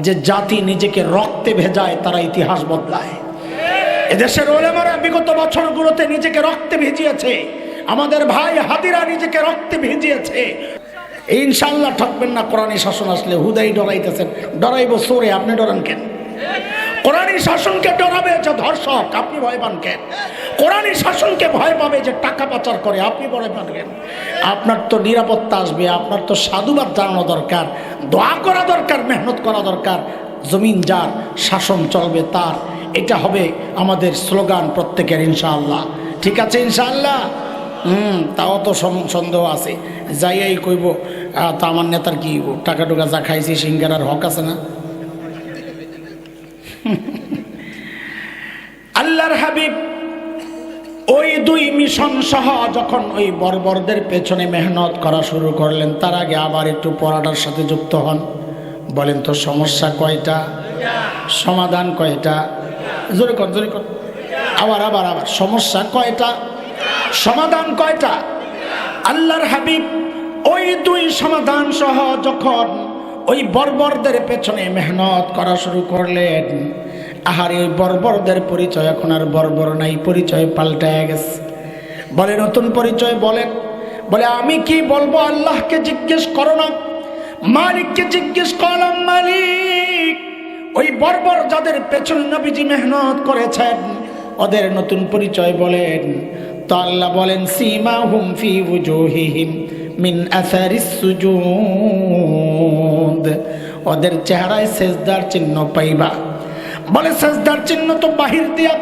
যে জাতি নিজেকে রক্তে ভেজায় তারা ইতিহাস বদলায়। এদেশের ওলামারা বিগত বছরগুলোতে নিজেকে রক্তে ভিজিয়েছে, আমাদের ভাই হাদিরা নিজেকে রক্তে ভিজিয়েছে। ইনশাআল্লাহ ঠকবেন না। কোরআনী শাসন আসলে হুদাই ডরাইতেছেন, ডরাইব সোরে, আপনি ডরান কেন? কোরআনী শাসনকে ডরাবে যে ধর্ষক, আপনি ভয় পান কেন? কোরআনী শাসনকে ভয় পাবে যে টাকা পাচার করে, আপনি ভয় পান কেন? আপনার তো নিরাপত্তা আসবে, আপনার তো সাধুবাদ জানানো দরকার, দোয়া করা দরকার, মেহনত করা দরকার। জমিন যার, শাসন চলবে তার, এটা হবে আমাদের স্লোগান প্রত্যেকের ইনশাআল্লাহ। ঠিক আছে ইনশাআল্লাহ? তাও তো সন্দেহ আছে। যাইয়াই কইব তা আমার নেতার কি টাকা টুকা যা খাইছি সিঙ্গারার হক আছে না? আল্লাহর হাবিব ওই 2 মিশন সহ যখন ওই বর্বরদের পেছনে মেহনত করা শুরু করলেন, তার আগে আবার একটু পড়াটার সাথে যুক্ত হন। বলেন তো সমস্যা কয়টা, সমাধান কয়টা? জোরে কর, জোরে কর। আবার আবার আবার সমস্যা কয়টা, সমাধান কয়টা? আল্লাহর হাবিব ওই 2 সমাধান সহ যখন ওই বর্বরদের পেছনে মেহনত করা শুরু করলেন, আহারে ওই বর্বরদের পরিচয় এখন আর বর্বর নাই, পরিচয় পাল্টায় গেছে। বলে নতুন পরিচয় বলেন। বলে আমি কি বলবো? আল্লাহকে জিজ্ঞেস করো না, মালিককে জিজ্ঞেস করলাম, মালিক ওই বর্বর যাদের পেছনে নবীজি মেহনত করেছেন ওদের নতুন পরিচয় বলেন। তো আল্লাহ বলেন সীমাহুম ফি ওজুহিহিম মিন আসারিস সুজুদ, ওদের চেহারায় সেজদার চিহ্ন পাইবা। বলে সেজদার চিহ্ন তো বাহির দিয়া,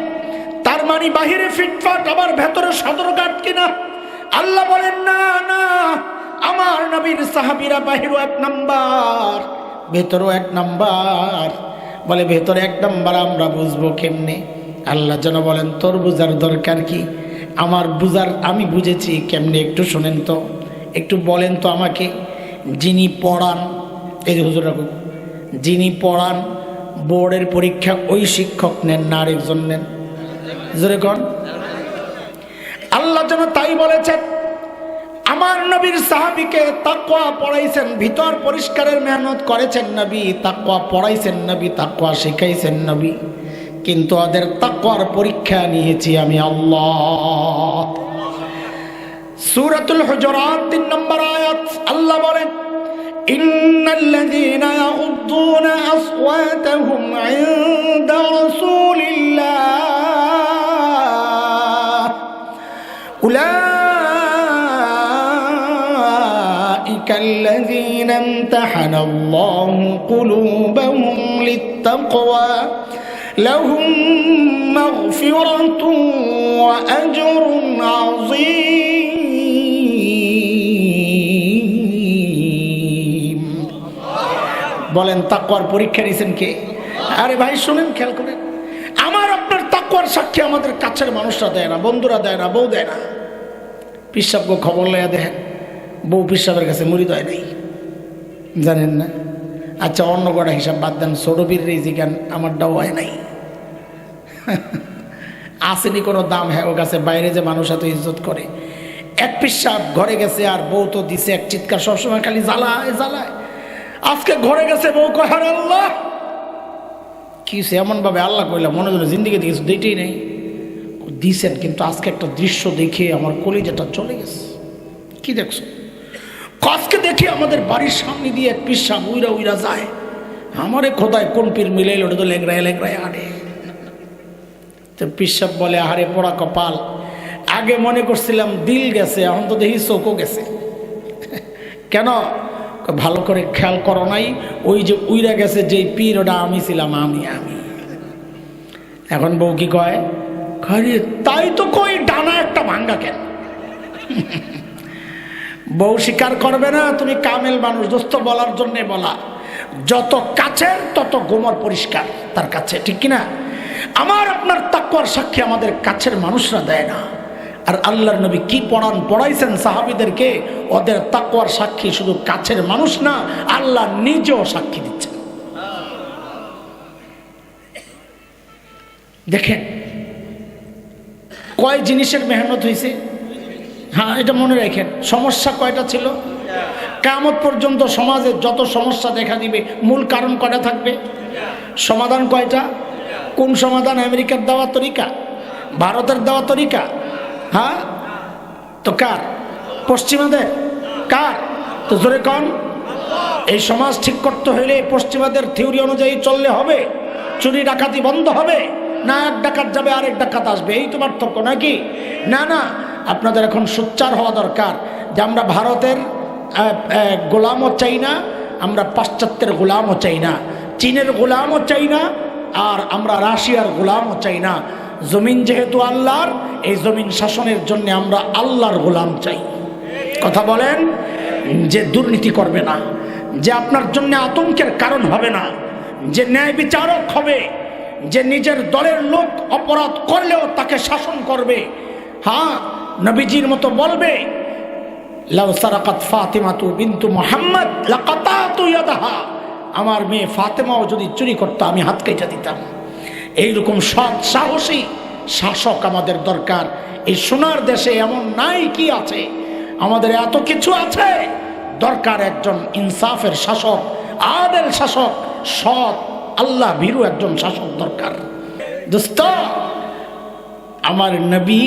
তার মানে বাহিরে ফিটফাট আবার ভেতরে সদরঘাট কিনা? আল্লাহ বলেন না না, আমার নবীর সাহাবীরা বাহিরও 1 নাম্বার, ভেতরও 1 নাম্বার। বলে ভেতরে 1 নাম্বার আমরা বুঝবো কেমনে? আল্লাহ যেন বলেন তোর বুঝার দরকার কি, আমার বুঝার আমি বুঝেছি কেমনে, একটু শোনেন তো, একটু বলেন তো আমাকে। যিনি পড়ান, এই যে হুজুর রাখুন, যিনি পড়ান বোর্ডের পরীক্ষা ওই শিক্ষক নেন না আরেকজন নেন? জোরে কর। আল্লাহ যেন তাই বলেছেন। আমার নবীর সাহাবীকে তাকওয়া পড়াইছেন, ভিতর পরিষ্কারের মেহনত করেছেন নবী, তাকওয়া পড়াইছেন নবী, তাকওয়া শিখাইছেন নবী, কিন্তু ওদের তাকওয়ার পরীক্ষা নিয়েছি আমি আল্লাহ। সূরাতুল হুজুরাত 3 নম্বর আয়াত আল্লাহ বলেন ইন্নাল্লাযীনা ইয়াউদ্দুনা আসওয়াতাহুম ইনদা রাসূলিল্লাহ উলাইকাল্লাযীনা ইমতাহানাল্লাহু কুলুবাহুম লিত্তাকওয়া লাহুম মাগফিরাতুন ওয়া আজরুন আযীম। বলেন তাকওয়ার পরীক্ষা নিয়েছেন কে? আরে ভাই শুনেন, খেয়াল করেন, আমার আপনার তাকওয়ার সাক্ষী আমাদের কাছের মানুষরা দেয় না, বন্ধুরা দেয় না, বউ দেয় না। পিসাবকে খবর লইয়া দেখেন, বউ পিসাবের কাছে মুড়ি দেয় নাই, জানেন না? আচ্ছা অন্য কটা হিসাব বাদ দেন, ছোটবীর রেজি গান আমারটাও হয় নাই। আসেনি কোনো দাম, হ্যাঁ ও কাছে বাইরে যে মানুষ এত ইজ্জত করে। 1 পিসাব ঘরে গেছে আর বউ তো দিছে 1 চিৎকার, সবসময় খালি জ্বালায় জ্বালায়। আজকে ঘরে গেছে বউ কয় হায় আল্লাহ, কি এমন ভাবে আল্লাহ কইলা মনে হলো জিন্দিগিতে কিছু দিতেই নেই, দিছেন কিন্তু আজকে একটা দৃশ্য দেখে আমার কলিজাটা চলে গেছে। কি দেখছো? আজকে দেখি আমাদের বাড়ির সামনে দিয়ে 1 পিসাব উইরা উইরা যায়, আমারে খোদায় কোন পীর মিলাইল, ওটা তো লেংরায় লেংরায় আরে। তো পিসাব বলে আহারে পোড়া কপাল, আগে মনে করছিলাম দিল গেছে, এখন তো দেখি চোখও গেছে। কেন? ভালো করে খেয়াল করো নাই, ওই যে উইরা গেছে যেই পীর ওটা আমি ছিলাম, আমি আমি। এখন বউ কি কয়? খালি তাই তো কই ডানা একটা ভাঙ্গা কেন? বউ স্বীকার করবে না, তুমি কামেল মানুষ, দোস্ত বলার জন্যে বলা। যত কাছের তত গোমর পরিষ্কার তার কাছে, ঠিক কিনা? আমার আপনার তাকওয়ার সাক্ষী আমাদের কাছের মানুষরা দেয় না। আর আল্লাহর নবী কি পড়াইছেন সাহাবীদেরকে, ওদের তাকওয়ার সাক্ষী শুধু কাছের মানুষ না, আল্লাহ নিজেও সাক্ষী দিচ্ছেন। দেখেন কয় জিনিসের মেহনত হয়েছে। হ্যাঁ এটা মনে রাখেন। সমস্যা কয়টা ছিল? কিয়ামত পর্যন্ত সমাজে যত সমস্যা দেখা দিবে মূল কারণ কয়টা থাকবে? সমাধান কয়টা? কোন সমাধান? আমেরিকার দেওয়া তরিকা, ভারতের দেওয়া তরিকা? হ্যাঁ, তো কার? পশ্চিমাদের। কার? তো জোরে কন। এই সমাজ ঠিক করতে হইলে পশ্চিমাদের থিওরি অনুযায়ী চললে হবে? চুরি ডাকাতি বন্ধ হবে না এক ডাকাত যাবে আরেক ডাকাত আসবে, এই তো পার্থক্য নাকি? না না, আপনাদের এখন সোচ্চার হওয়া দরকার যে আমরা ভারতের গোলামও চাই না, আমরা পাশ্চাত্যের গোলামও চাই না, চীনের গোলামও চাই না, আর আমরা রাশিয়ার গোলামও চাই না। জমিন যেহেতু আল্লাহর, এই জমিন শাসনের জন্য আমরা আল্লাহর গোলাম চাই। কথা বলেন। যে দুর্নীতি করবে না, যে আপনার জন্য আতঙ্কের কারণ হবে না, যে ন্যায় বিচারক হবে, যে নিজের দলের লোক অপরাধ করলেও তাকে শাসন করবে। হ্যাঁ, নবীজির মতো বলবে লাউ সারাকাত ফাতিমাতু বিনতু মুহাম্মদ লাকাতাতু ইয়াদাহা, আমার মেয়ে ফাতেমাও যদি চুরি করতো আমি হাত কেটে দিতাম। এইরকম সৎ সাহসী শাসক আমাদের দরকার। এই সোনার দেশে এমন নাই কি আছে? আমাদের এত কিছু আছে, দরকার একজন ইনসাফের শাসক, আদেল শাসক, সৎ আল্লাহ ভীরু একজন শাসক দরকার। দোস্ত, আমার নবী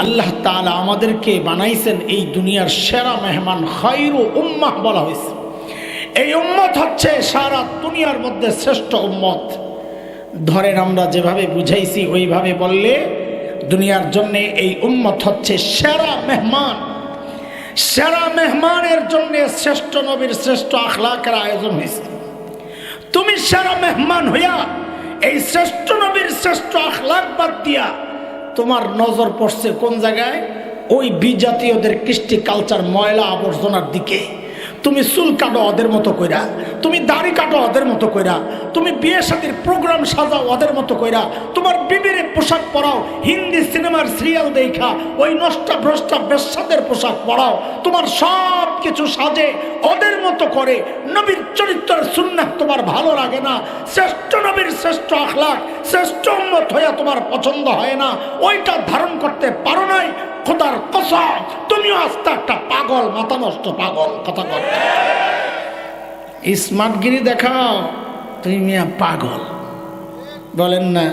আল্লাহ তাআলা আমাদেরকে বানাইছেন এই দুনিয়ার সেরা মেহমান, খায়রু উম্মাহ বলা হয়েছে। এই উম্মত হচ্ছে সারা দুনিয়ার মধ্যে শ্রেষ্ঠ উম্মত। ধরেন আমরা যেভাবে বুঝাইছি ওইভাবে বললে দুনিয়ার জন্য এই উম্মত হচ্ছে সেরা মেহমান। সেরা মেহমানের জন্য শ্রেষ্ঠ নবীর শ্রেষ্ঠ আখলাকের আয়োজন হয়েছে। তুমি সেরা মেহমান হইয়া এই শ্রেষ্ঠ নবীর শ্রেষ্ঠ আখলাক বাদ দিয়া তোমার নজর পড়ছে কোন জায়গায়? ওই বিজাতীয়দের কৃষ্টি কালচার ময়লা আবর্জনার দিকে। তুমি চুল কাটো ওদের মতো কইরা, তুমি দাড়ি কাটো ওদের মতো কইরা, তুমি বিয়ে শাদীর প্রোগ্রাম সাজাও ওদের মতো কইরা, তোমার বিবিরে পোশাক পরাও, হিন্দি সিনেমার সিরিয়াল দেখা ওই নষ্টা ভ্রষ্টা বেশ্যাদের পোশাক পরাও, তোমার সব কিছু সাজে ওদের মতো করে। নবীর চরিত্রের সুন্নাহ তোমার ভালো লাগে না, শ্রেষ্ঠ নবীর শ্রেষ্ঠ আখলাক, শ্রেষ্ঠ উম্মত হইয়া তোমার পছন্দ হয় না, ওইটা ধারণ করতে পারো নাই। খোদার কসম, তুমিও আস্তে একটা পাগল, মাথা নষ্ট পাগল। কথা বল, স্মার্টগিরি দেখাও, তুমি মিয়া পাগল। বলেন না?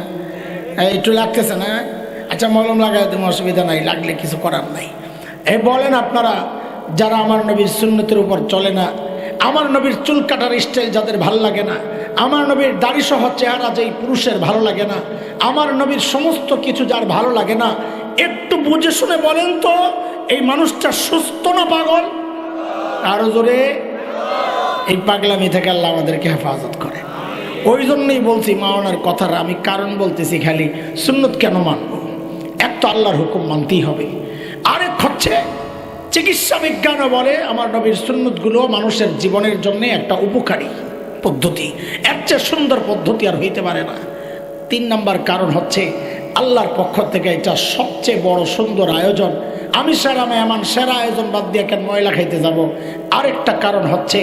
একটু লাগতেছে না? আচ্ছা মলম লাগাই তুমি, অসুবিধা নাই, লাগলে কিছু করার নাই। এই বলেন আপনারা যারা আমার নবীর সুন্নতের উপর চলে না, আমার নবীর চুল কাটার স্টাইল যাদের ভাল লাগে না, আমার নবীর দাড়ি সহ চেহারা যেই পুরুষের ভালো লাগে না, আমার নবীর সমস্ত কিছু যার ভালো লাগে না, একটু বুঝে শুনে বলেন তো এই মানুষটা সুস্থ না পাগল? আরো জোরে। এই পাগলামি থেকে আল্লাহ আমাদেরকে হেফাজত করে। ওই জন্যই বলছি মাওলানার কথাটা আমি কারণ বলতেছি, খালি সুন্নত কেন মানব? এক তো আল্লাহর হুকুম মানতেই হবে, আরেক হচ্ছে চিকিৎসা বিজ্ঞানও বলে আমার নবীর সুন্নতগুলো মানুষের জীবনের জন্য একটা উপকারী পদ্ধতি, এর চেয়ে সুন্দর পদ্ধতি আর হইতে পারে না। 3 নম্বর কারণ হচ্ছে আল্লাহর পক্ষ থেকে এটা সবচেয়ে বড় সুন্দর আয়োজন। আমি সেরা মেহমান, সেরা আয়োজন বাদ দিয়ে কেন ময়লা খাইতে যাব? আরেকটা কারণ হচ্ছে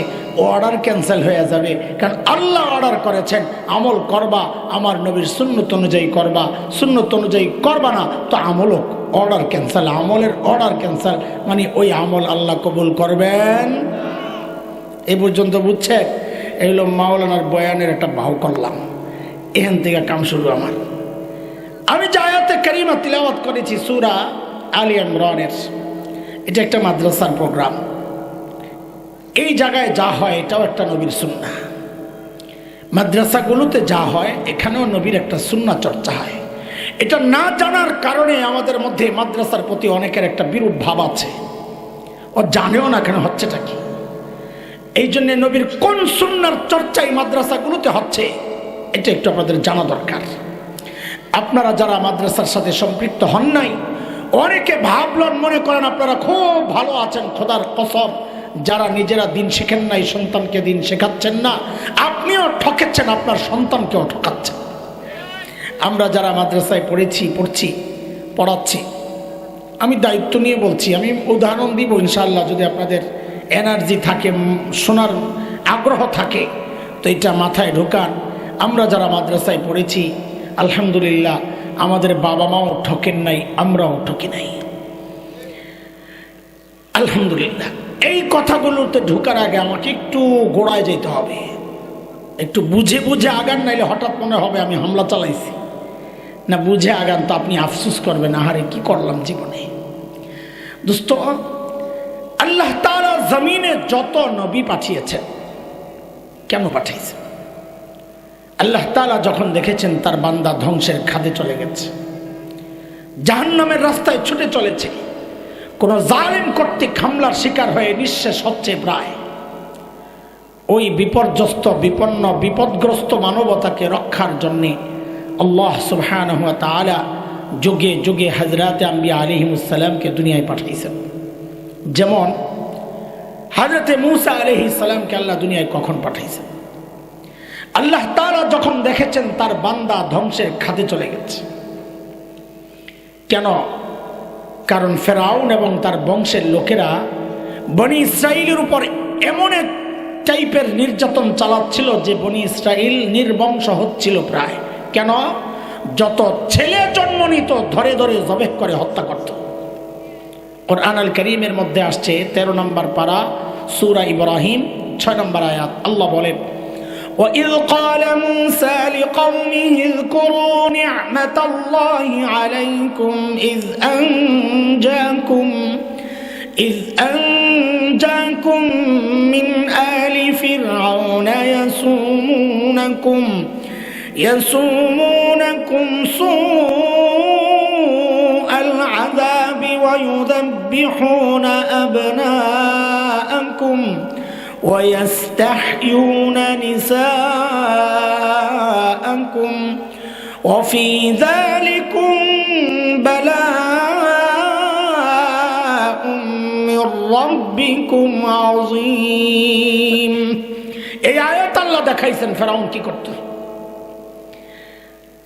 অর্ডার ক্যান্সেল হয়ে যাবে, কারণ আল্লাহ অর্ডার করেছেন আমল করবা, আমার নবীর সুন্নত অনুযায়ী করবা, সুন্নত অনুযায়ী করবা না তো আমলও অর্ডার ক্যান্সেল। আমলের অর্ডার ক্যান্সেল মানে ওই আমল আল্লাহ কবুল করবেন। এই পর্যন্ত বুঝছে? এগুলো মাওলানার বয়ানের একটা ভাও করলাম, এখান থেকে কাম শুরু আমার। আমি যে আয়াতে কারিমা তিলাওয়াত করেছি সূরা আলী ইমরানের, এটা একটা মাদ্রাসার প্রোগ্রাম। এই জায়গায় যা হয় এটাও একটা নবীর সুন্নাহ। মাদ্রাসাগুলোতে যা হয় এখানেও নবীর একটা সুন্নাহ চর্চা হয়। এটা না জানার কারণে আমাদের মধ্যে মাদ্রাসার প্রতি অনেকের একটা বিরূপ ভাব আছে, ও জানেও না কেন হচ্ছেটা কি। এই জন্য নবীর কোন সুন্নাহর চর্চা এই মাদ্রাসাগুলোতে হচ্ছে এটা একটু আপনাদের জানা দরকার। আপনারা যারা মাদ্রাসার সাথে সম্পৃক্ত হন নাই, অনেকে ভাবলেন মনে করেন আপনারা খুব ভালো আছেন। খোদার কসম, যারা নিজেরা দিন শেখেন নাই, সন্তানকে দিন শেখাচ্ছেন না, আপনিও ঠকেছেন, আপনার সন্তানকেও ঠকাচ্ছেন। আমরা যারা মাদ্রাসায় পড়ছি, পড়াচ্ছি, আমি দায়িত্ব নিয়ে বলছি, আমি উদাহরণ দিব ইনশাআল্লাহ। যদি আপনাদের এনার্জি থাকে, শোনার আগ্রহ থাকে তো এটা মাথায় ঢোকান। আমরা যারা মাদ্রাসায় পড়েছি আলহামদুলিল্লাহ, আমাদের বাবা মাও ঠকেন নাই, আমরাও ঠকি নাই, আলহামদুলিল্লাহ। এই কথাগুলোতে ঢুকার আগে আমাকে একটু গোড়ায় যেতে হবে, একটু বুঝে বুঝে আগান, নাইলে হঠাৎ মনে হবে আমি হামলা চালাইছি। না বুঝে আগান তো আপনি আফসোস করবেন, আহারে কি করলাম জীবনে। দোস্ত, আল্লাহ তাআলা জমিনে যত নবী পাঠিয়েছেন, কেন পাঠিয়েছেন? আল্লাহ তাআলা যখন দেখেছেন তার বান্দা ধ্বংসের খাদে চলে গেছে, জাহান্নামের রাস্তায় ছুটে চলেছে, কোন জালেম কর্তৃক হামলার শিকার হয়ে নিঃশেষ হচ্ছে প্রায়, ওই বিপর্যস্ত বিপন্ন বিপদগ্রস্ত মানবতাকে রক্ষার জন্যে আল্লাহ সুবহানাহু ওয়া তাআলা যুগে যুগে হযরত আম্বিয়া আলাইহিমুস সালামকে দুনিয়ায় পাঠাইছেন। যেমন হযরত মূসা আলাইহিস সালামকে আল্লাহ দুনিয়ায় কখন পাঠাইছেন? আল্লাহ তাআলা যখন দেখেছেন তার বান্দা ধ্বংসের খাদে চলে গেছে। কেন? কারণ ফেরাউন এবং তার বংশের লোকেরা বনি ইসরাইলের উপর এমন এক টাইপের নির্যাতন চালাচ্ছিল যে বনি ইসরাইল নির্বংশ হচ্ছিল প্রায়। কেন? যত ছেলে জন্ম নিত ধরে ধরে জবেহ করে হত্যা করত। কুরআন আল কারীমের মধ্যে আসছে 13 নম্বর পারা সূরা ইব্রাহিম 6 নম্বর আয়াত। আল্লাহ বলেন, وَإِذْ قَالَ مُوسَى لِقَوْمِهِ اذْكُرُوا نِعْمَةَ اللَّهِ عَلَيْكُمْ إِذْ أَنْجَاكُمْ مِنْ آلِ فِرْعَوْنَ يَسُومُونَكُمْ سُوءَ الْعَذَابِ وَيُذَبِّحُونَ أَبْنَاءَكُمْ وَيَسْتَحْيُونَ نِسَاءَكُمْ وَفِي ذَلِكُمْ بَلَاءٌ مِّن رَّبِّكُمْ عَظِيمٌ। এই আয়াত আল্লাহ দেখাইছেন ফেরাউন কি করত।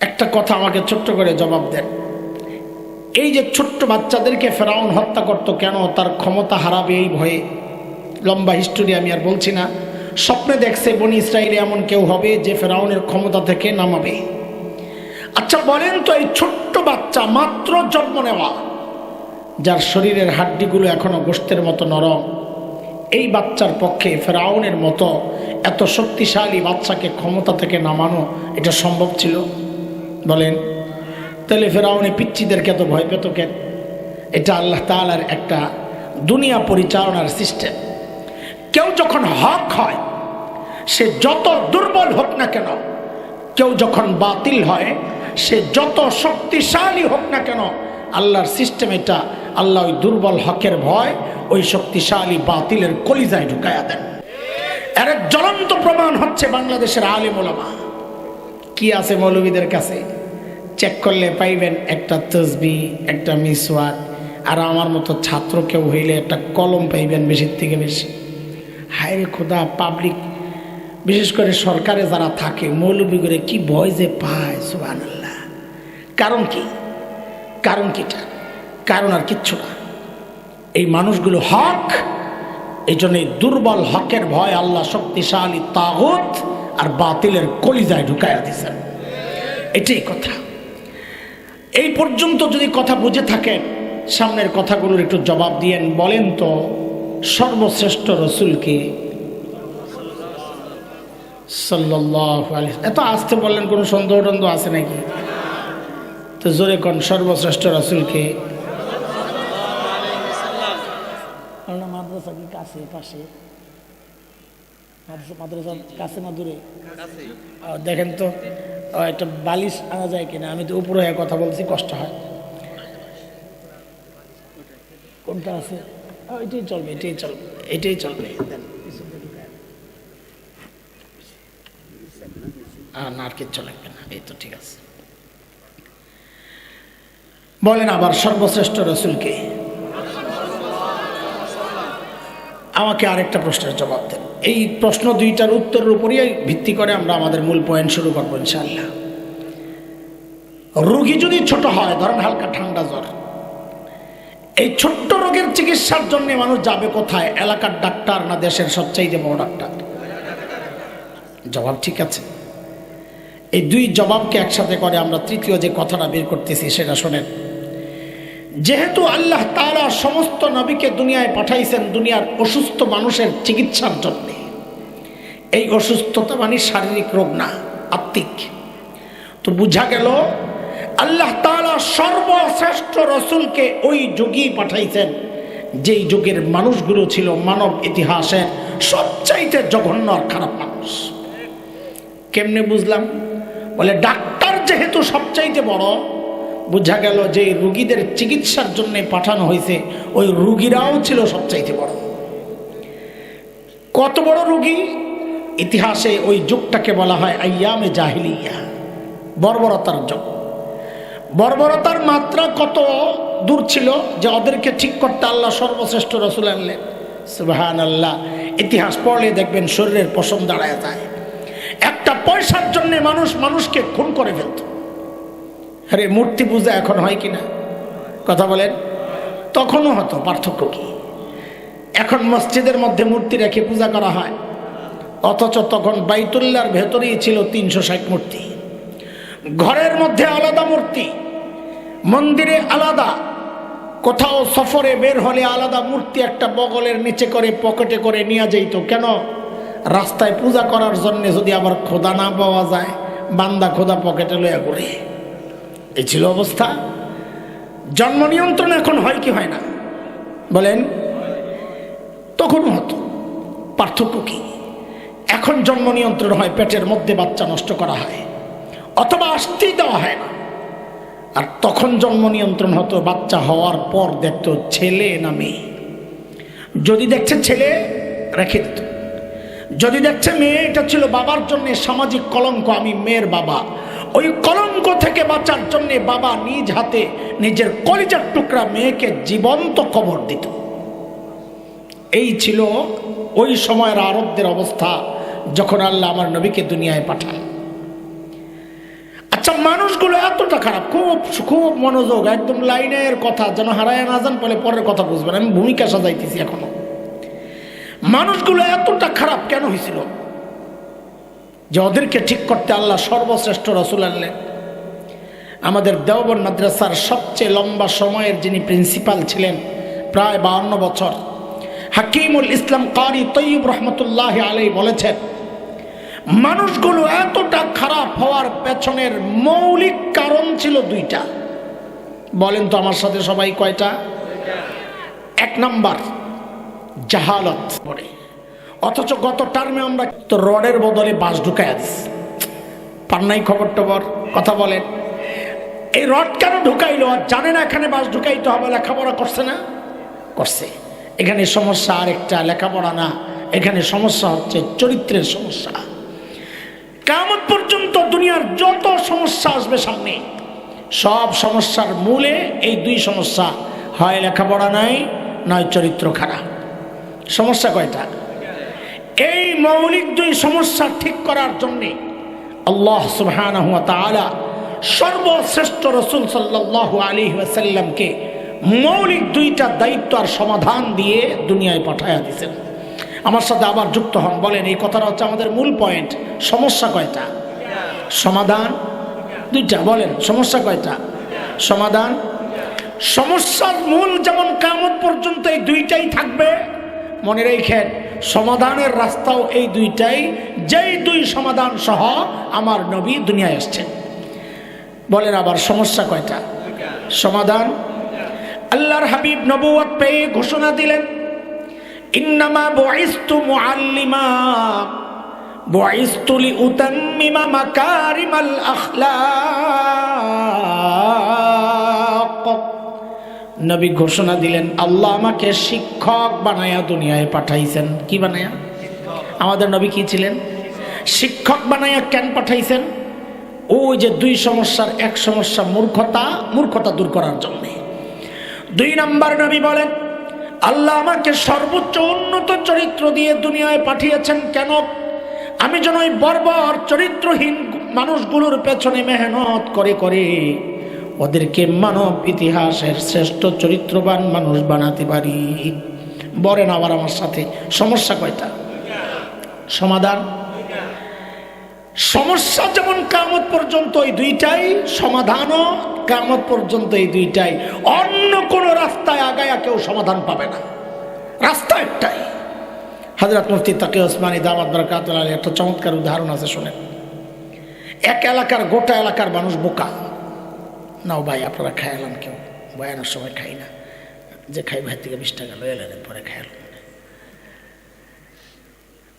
একটা কথা আমাকে ছোট্ট করে জবাব দেন, এই যে ছোট্ট বাচ্চাদেরকে ফেরাউন হত্যা করত কেন? তার ক্ষমতা হারাবে এই ভয়ে। লম্বা হিস্টোরি আমি আর বলছি না। স্বপ্নে দেখছে বনি ইসরাইলে এমন কেউ হবে যে ফেরাউনের ক্ষমতা থেকে নামাবে। আচ্ছা বলেন তো, এই ছোট্ট বাচ্চা মাত্র জন্ম নেওয়া, যার শরীরের হাড্ডিগুলো এখনো গোশতের মতো নরম, এই বাচ্চার পক্ষে ফেরাউনের মতো এত শক্তিশালী বাচ্চাকে ক্ষমতা থেকে নামানো এটা সম্ভব ছিল? বলেন। তাহলে ফেরাউনে পিচ্চিদেরকে এত ভয় পেত কেন? এটা আল্লাহ তাআলার একটা দুনিয়া পরিচালনার সিস্টেম। কেউ যখন হক হয় সে যত দুর্বল হোক না কেন, কেউ যখন বাতিল হয় সে যত শক্তিশালী হোক না কেন, আল্লাহর সিস্টেম এটা। আল্লাহ ওই দুর্বল হকের ভয় ওই শক্তিশালী বাতিলের কলিজায় ঢুকায়া দেন। এর এক জ্বলন্ত প্রমাণ হচ্ছে বাংলাদেশের আলেম ওলামা। কি আছে মৌলবীদের কাছে? চেক করলে পাইবেন একটা তসবিহ, একটা মিসওয়াক, আর আমার মতো ছাত্র কেউ হইলে একটা কলম পাইবেন বেশির থেকে বেশি। হায় রে খোদা, পাবলিক বিশেষ করে সরকারে যারা থাকে মৌলবী করে কি ভয় যে পায়, সুবহানাল্লাহ। কারণ কি? কারণ কিটা? কারণ আর কিচ্ছু না, এই মানুষগুলো হক। এই জন্য দুর্বল হকের ভয় আল্লাহ শক্তিশালী তাগুত আর বাতিলের কলিজায় ঢুকাইয়া দিয়েছেন। এটাই কথা। এই পর্যন্ত যদি কথা বুঝে থাকেন, সামনের কথাগুলোর একটু জবাব দিয়েন। বলেন তো, সর্বশ্রেষ্ঠ রসুলকে সাল্লাল্লাহু আলাইহি, এত আসতে বললেন, কোনো সন্দেহ টন্দেহ আছে নাকি? তো জোরে কোন, সর্বশ্রেষ্ঠ রসুলকে। মাদ্রাসা কি কাছে পাশে? মাদ্রাসা কাছে না দূরে? দেখেন তো একটা বালিশ আনা যায় কিনা। আমি তো উপরে হয়ে কথা বলছি, কষ্ট হয়। কোনটা আছে? এটাই চলবে, এটাই চলবে, এটাই চলবে। না আর কিচ্ছু লাগবে না, এই তো ঠিক আছে। বলেন আবার, সর্বশ্রেষ্ঠ রসুলকে। আমাকে আরেকটা প্রশ্নের জবাব দেন। এই প্রশ্ন দুইটার উত্তরের উপরই ভিত্তি করে আমরা আমাদের মূল পয়েন্ট শুরু করবো ইনশাআল্লাহ। রোগী যদি ছোট হয়, ধরেন হালকা ঠান্ডা জ্বর, এই ছোট্ট রোগের চিকিৎসার জন্য মানুষ যাবে কোথায়? এলাকার ডাক্তার না দেশের সবচাইতে বড় ডাক্তার? জবাব ঠিক আছে। এই দুই জবাবকে একসাথে করে আমরা তৃতীয় যে কথাটা বের করতেছি সেটা শোনেন। যেহেতু আল্লাহ তাআলা সমস্ত নবীকে দুনিয়ায় পাঠাইছেন দুনিয়ার অসুস্থ মানুষের চিকিৎসার জন্য, এই অসুস্থতা মানে শারীরিক রোগ না, আত্মিক। তো বুঝা গেল আল্লাহ তাআলা সর্বশ্রেষ্ঠ রসুলকে ওই যুগেই পাঠাইছেন যেই যুগের মানুষগুলো ছিল মানব ইতিহাসের সবচাইতে জঘন্য আর খারাপ মানুষ। কেমনে বুঝলাম? বলে ডাক্তার যেহেতু সবচাইতে বড়, বুঝা গেল যে রুগীদের চিকিৎসার জন্য পাঠানো হয়েছে ওই রুগীরাও ছিল সবচাইতে বড়। কত বড় রুগী? ইতিহাসে ওই যুগটাকে বলা হয় আইয়ামে জাহিলিয়া, বর্বরতার যুগ। বর্বরতার মাত্রা কত দূর ছিল যে ওদেরকে ঠিক করতে আল্লাহ সর্বশ্রেষ্ঠ রসুল আনলেন। সুবহানাল্লাহ। ইতিহাস পড়লে দেখবেন শরীরের পশম দাঁড়ায় যায়। একটা পয়সার জন্য মানুষকে খুন করে ফেলত। আরে মূর্তি পূজা এখন হয় কিনা কথা বলেন? তখনও হতো, পার্থক্য কি? এখন মসজিদের মধ্যে মূর্তি রেখে পূজা করা হয়, অথচ তখন বাইতুল্লাহর ভেতরেই ছিল 360 মূর্তি। ঘরের মধ্যে আলাদা মূর্তি, মন্দিরে আলাদা, কোথাও সফরে বের হলে আলাদা মূর্তি একটা বগলের নিচে করে পকেটে করে নিয়ে যাইতো। কেন? রাস্তায় পূজা করার জন্য যদি আবার খোদা না পাওয়া যায়, বান্দা খোদা পকেটে লইয়া ঘুরে। এই ছিল অবস্থা। জন্ম নিয়ন্ত্রণ এখন হয় কি হয় না বলেন? তখনও হতো, পার্থক্য কি? এখন জন্ম নিয়ন্ত্রণ হয়, পেটের মধ্যে বাচ্চা নষ্ট করা হয় অথবা আসতেই দেওয়া হয় না। আর তখন জন্ম নিয়ন্ত্রণ হতো বাচ্চা হওয়ার পর দেখতো ছেলে না মেয়ে। যদি দেখছে ছেলে রেখে দিত, যদি দেখছে মেয়ে, এটা ছিল বাবার জন্য সামাজিক কলঙ্ক, আমি মেয়ের বাবা। ওই কলঙ্ক থেকে বাঁচার জন্য বাবা নিজ হাতে নিজের কলিজার টুকরা মেয়েকে জীবন্ত কবর দিত। এই ছিল ওই সময়ের আরবদের অবস্থা যখন আল্লাহ আমার নবীকে দুনিয়ায় পাঠান। আচ্ছা, মানুষগুলো এতটা খারাপ, খুব খুব মনোযোগ, একদম লাইনের কথা যেন হারায় না যান, বলে পরের কথা বুঝবেন। আমি ভূমিকা সাজাইতেছি এখনো। মানুষগুলো এতটা খারাপ কেন হয়েছিল যে ওদেরকে ঠিক করতে আল্লাহ সর্বশ্রেষ্ঠ রসুল আনলেন? আমাদের দেওবন্দ মাদ্রাসার সবচেয়ে লম্বা সময়ের যিনি প্রিন্সিপাল ছিলেন, প্রায় 52 বছর, হাকিমুল ইসলাম কারি তৈয়ব রহমতুল্লাহ আলাইহি বলেছেন, মানুষগুলো এতটা খারাপ হওয়ার পেছনের মৌলিক কারণ ছিল 2টা। বলেন তো আমার সাথে সবাই, কয়টা? 1 নাম্বার জাহালত। অথচ গত টার্মে আমরা তো রডের বদলে বাঁশ ঢুকাইয়া দিচ্ছি, পার নাই খবর টবর কথা বলেন। এই রড কেন ঢুকাইলো? জানে না এখানে বাঁশ ঢুকাইতে হবে? লেখাপড়া করছে না? করছে। এখানে সমস্যা আরেকটা, লেখাপড়া না, এখানে সমস্যা হচ্ছে চরিত্রের সমস্যা। কিয়ামত পর্যন্ত দুনিয়ার যত সমস্যা আসবে সামনে, সব সমস্যার মূলে এই 2 সমস্যা, হয় লেখাপড়া নাই, নয় চরিত্র খারাপ। সমস্যা কয়টা? এই মৌলিক 2 সমস্যা ঠিক করার জন্য আল্লাহ সুবহানাহু ওয়া তাআলা সর্বশ্রেষ্ঠ রাসূল সাল্লাল্লাহু আলাইহি ওয়াসাল্লামকে মৌলিক 2টা দায়িত্ব আর সমাধান দিয়ে দুনিয়ায় পাঠায়া দিয়েছেন। আমার সাথে আবার যুক্ত হন, বলেন এই কথাটা হচ্ছে আমাদের মূল পয়েন্ট। সমস্যা কয়টা? সমাধান 2টা। বলেন সমস্যা কয়টা? সমাধান। সমস্যার মূল যেমন কিয়ামত পর্যন্ত এই 2টাই থাকবে, মনে রেখেন সমাধানের রাস্তাও এই 2টাই, যেই 2 সমাধান সহ আমার নবী দুনিয়ায় আসছেন। বলেন আবার সমস্যা কয়টা? সমাধান। আল্লাহর হাবিব নবুয়ত পেয়ে ঘোষণা দিলেন, ইন্নামা বুইসতু মুআল্লিমা বুইসতু লিউতাম্মিমা মাকারিমাল আখলাক। নবী ঘোষণা দিলেন, আল্লাহ আমাকে শিক্ষক বানায়া দুনিয়ায় পাঠাইছেন। কি বানায়া? আমাদের নবী কি ছিলেন? শিক্ষক বানায়া। কেন পাঠাইছেন? ওই যে 2 সমস্যার 1 সমস্যা মূর্খতা দূর করার জন্য। 2 নাম্বার নবী বলেন, আল্লাহ আমাকে সর্বোচ্চ উন্নত চরিত্র দিয়ে দুনিয়ায় পাঠিয়েছেন। কেন? আমি যেন ওই বর্বর চরিত্রহীন মানুষগুলোর পেছনে মেহনত করে করে ওদেরকে মানব ইতিহাসের শ্রেষ্ঠ চরিত্রবান মানুষ বানাতে পারি। বলেন আবার আমার সাথে, সমস্যা কয়টা? সমাধান। সমস্যা যেমন কিয়ামত পর্যন্ত এই দুইটাই, সমাধানও কিয়ামত পর্যন্ত এই দুইটাই। অন্য কোন রাস্তায় আগায়া কেউ সমাধান পাবে না, রাস্তা একটাই। হযরত মুফতি তাকি ওসমানী দামাত বরকাতুহু আলাইহি একটা চমৎকার উদাহরণ আছে, শুনেন। এক এলাকার গোটা এলাকার মানুষ বোকা। নাও ভাই আপনারা খাইলাম, কেউ বয়ানোর সময় খাই না, যে খাই ভাই থেকে 20 টাকা লয়ে এলেন, পরে খাইলাম।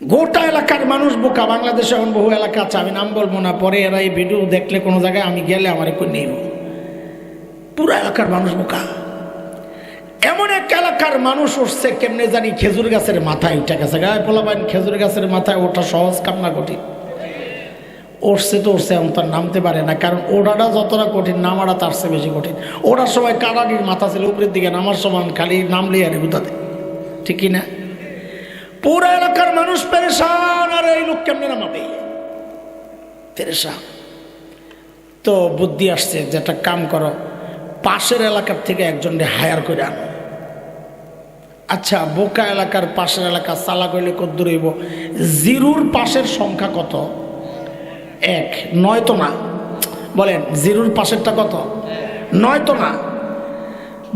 গোটা এলাকার মানুষ বোকা। বাংলাদেশে এমন বহু এলাকা আছে, আমি নাম বলবো না, পরে এরা এই ভিডিও দেখলে কোনো জায়গায় আমি গেলে আমার একটু নেব। পুরা এলাকার মানুষ বোকা। এমন এক এলাকার মানুষ উঠছে কেমনে জানি খেজুর গাছের মাথায় উঠে গেছে। গায়ে পোলাবাইন খেজুর গাছের মাথায় ওঠা সহজ কাম না, কঠিন। উঠছে তো উঠছে, এমন তার নামতে পারে না, কারণ ওঠাটা যতটা কঠিন নামাটা তার চেয়ে বেশি কঠিন। ওঠার সময় কাটাটির মাথা ছিল উপরের দিকে, নামার সময় খালি নামলে আর বুঝাতে, ঠিক কিনা? পুরা এলাকার মানুষ পেরেশান, আর এই লোক কেমনে নামাবে, পেরেশান। তো বুদ্ধি আসছে যে একটা কাম করো, পাশের এলাকার থেকে একজনকে হায়ার করে আনো। আচ্ছা, বোকা এলাকার পাশের এলাকা চালা করলে কদ্দুর হইব? জিরুর পাশের সংখ্যা কত? 1, 9 তো না। বলেন জিরুর পাশেরটা কত? 9 তো না।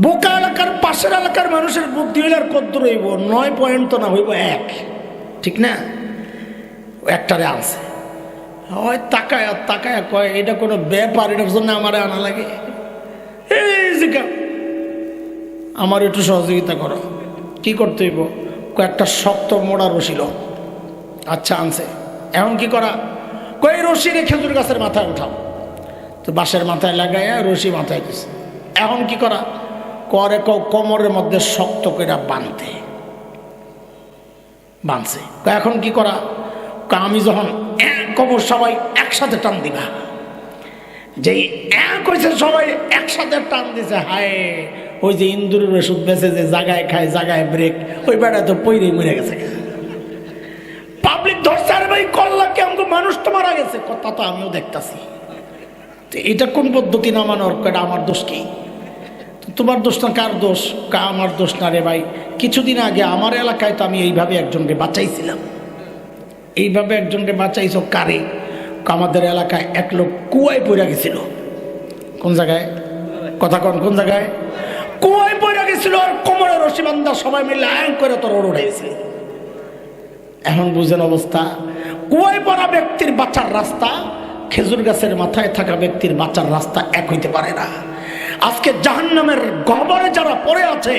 বোকা এলাকার পাশের এলাকার মানুষের বুদ্ধি হইলে আর কদ্দুর হইব? 9 পয়েন্ট তো না, হইব 1, ঠিক না? একটারে আনছে, হয় তাকায় আর তাকায় কয় এটা কোনো ব্যাপার, এটার জন্য আমার আনা লাগে, এই জিকা আমার একটু সহযোগিতা করো। কি করতে হইব? কয়েকটা শক্ত মোড়া রশিল। আচ্ছা আনছে, এখন কি করা? কই রশি রে খেজুর গাছের মাথায় উঠাও। তো বাঁশের মাথায় লাগাইয়া রশি মাথায় দিছে। এখন কি করা? করে কোমরের মধ্যে শক্ত করে বাঁধতে, বাঁধছে। এখন কি করা? আমি যখন কোমর সবাই একসাথে টান দিবা, যেই এক হয়েছে সবাই একসাথে টান দিছে, হায় ওই যে ইন্দুরের ওষুধ বেঁচে যে জায়গায় খায় জায়গায় ব্রেক, ওই বেড়া তো পইরেই মরে গেছে। পাবলিক ধরছে, আরে ভাই কল্লা কেমন মানুষ তো মারা গেছে, কথা তো আমিও দেখতাছি। এটা কোন পদ্ধতি নামানোর? এটা আমার দোষ কি? তোমার দোষ না, কার দোষ? আমার দোষ না রে ভাই। কিছুদিন আগে আমার এলাকায় তো আমি এইভাবে একজনকে বাঁচাইছিলাম। এইভাবে একজনকে বাঁচাইছো কারে? আমাদের এলাকায় এক লোক কুয়ায় পড়ে গেছিল। কোন জায়গায়? কথা কন, কোন জায়গায়? কুয়ায় পড়ে গেছিল, আর কোমরে রশি বান্ধা সবাই মিলে আয়ন করে তোর ওর উঠেছে। এখন বুঝেন অবস্থা। কুয়ায় পড়া ব্যক্তির বাঁচার রাস্তা খেজুর গাছের মাথায় থাকা ব্যক্তির বাঁচার রাস্তা এক হইতে পারে না। আজকে জাহান্নামের গহ্বরে যারা পড়ে আছে,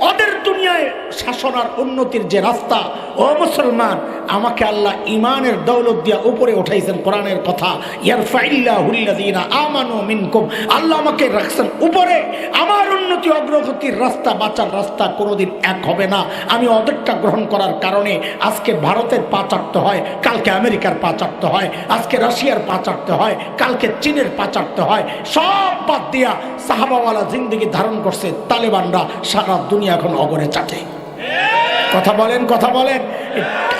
ওদের দুনিয়ায় শাসন আর উন্নতির যে রাস্তা, ও মুসলমান, আমাকে আল্লাহ ইমানের দৌলত দিয়া উপরে উঠাইছেন। কোরআনের কথা, ইয়ারফাইল্লাহুল্লাযীনা আমানু মিনকুম, আল্লাহ আমাকে রাখছেন উপরে। আমার উন্নতি অগ্রগতির রাস্তা, বাঁচার রাস্তা কোনোদিন এক হবে না। আমি ওদেরটা গ্রহণ করার কারণে আজকে ভারতের পা চাটতে হয়, কালকে আমেরিকার পা চাটতে হয়, আজকে রাশিয়ার পা চাটতে হয়, কালকে চীনের পা চাটতে হয়। সব বাদ দিয়া সাহাবাওয়ালা জিন্দেগি ধারণ করছে তালেবানরা, সারা দুনিয়া এখন অগরে চাটে। কথা বলেন, কথা বলেন।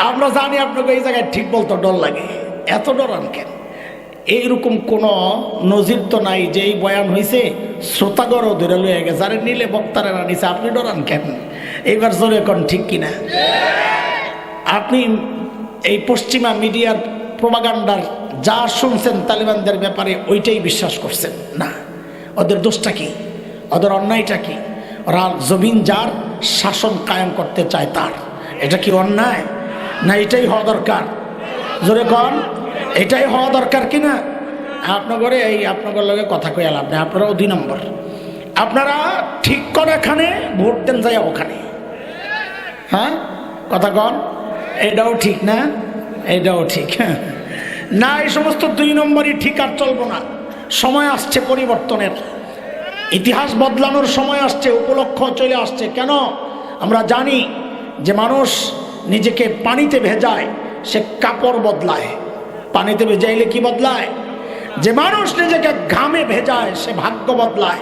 আমরা জানি আপনাকে এই জায়গায় ঠিক বলতে ডর লাগে, এত ডরান কেন? এইরকম কোন নজির তো নাই যে এই বয়ান হয়েছে শ্রোতাগরও ধরে লয়ে গেছে, আরে নিলে বক্তারা না নিছে, আপনি ডরান কেন? এইবার জোরে এখন ঠিক কিনা? আপনি এই পশ্চিমা মিডিয়ার প্রোপাগান্ডার যা শুনছেন তালেবানদের ব্যাপারে, ওইটাই বিশ্বাস করছেন না। ওদের দোষটা কি? ওদের অন্যায়টা কি? ওরা জমিন যার শাসন কায়েম করতে চায় তার। এটা কি অন্যায় না? এটাই হওয়া দরকার। জোরে কন, এটাই হওয়া দরকার কিনা? আপনাদের এই আপনাদের লগে কথা কই আলাপ নেই, আপনারাও 2 নম্বর। আপনারা ঠিক করে এখানে ভোট দেন যায় ওখানে, হ্যাঁ কথা কন। এটাও ঠিক না, এটাও ঠিক না। এই সমস্ত 2 নম্বরই ঠিক আর চলবো না। সময় আসছে পরিবর্তনের, ইতিহাস বদলানোর সময় আসছে, উপলক্ষ চলে আসছে। কেন? আমরা জানি যে মানুষ নিজেকে পানিতে ভেজায়, সে কাপড় বদলায়। পানিতে ভেজাইলে কি বদলায়? যে মানুষ নিজেকে ঘামে ভেজায়, সে ভাগ্য বদলায়।